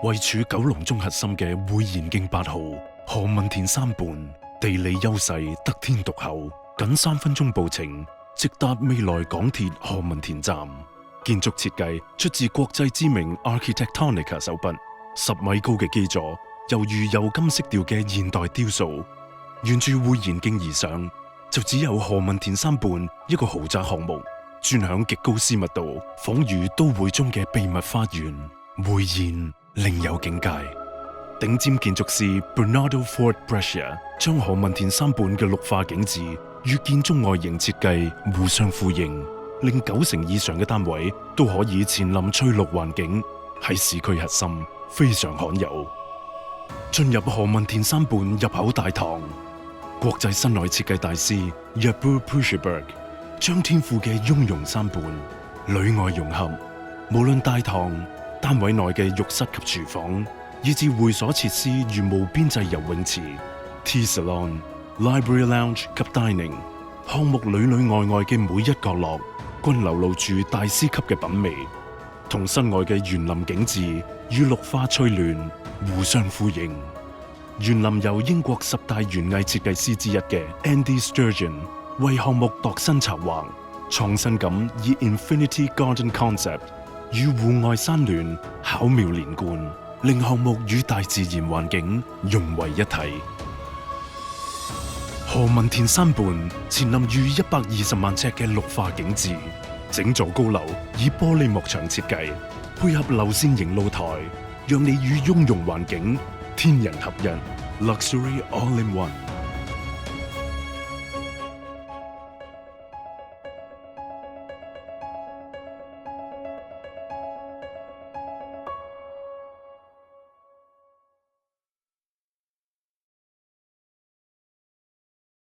位處九龍中核心嘅會賢徑8號何文田3畔，地理優勢得天獨厚，僅3分鐘步程，直達未來港鐵何文田站。建築設計出自國際知名 Architectonica 手筆，10米高嘅基座，猶如鎏金色調嘅現代雕塑。沿住會賢徑而上，就只有何文田3畔一個豪宅項目，專享極高私密度，仿如都會中嘅秘密花園。會賢另有境界，頂尖建築師 Bernardo Ford Brescia 將何文田3畔嘅綠化景致與建築外形設計互相呼應，令90%以上嘅單位都可以前臨翠綠環境，喺市區核心非常罕有。進入何文田3畔入口大堂，國際室內設計大師 Yabur Pusherberg 將天賦嘅雍容3畔裏外融合，無論大堂、單位內嘅浴室及廚房，以至會所設施如無邊際游泳池、Tea Salon、Library Lounge 及 Dining， 項目裏裏外外嘅每一角落，均流露住大師級嘅品味，同室外嘅園林景致與綠化翠聯互相呼應。園林由英國10大園藝設計師之一嘅 Andy Sturgeon 為項目度身策劃，創新咁以 Infinity Garden Concept 與戶外山巒巧妙連貫，令項目與大自然環境融為一體。何文田3畔前臨於120萬尺嘅綠化景致，整座高樓以玻璃幕牆設計，配合流線型露台，讓你與雍容環境天人合一 ，Luxury All in One。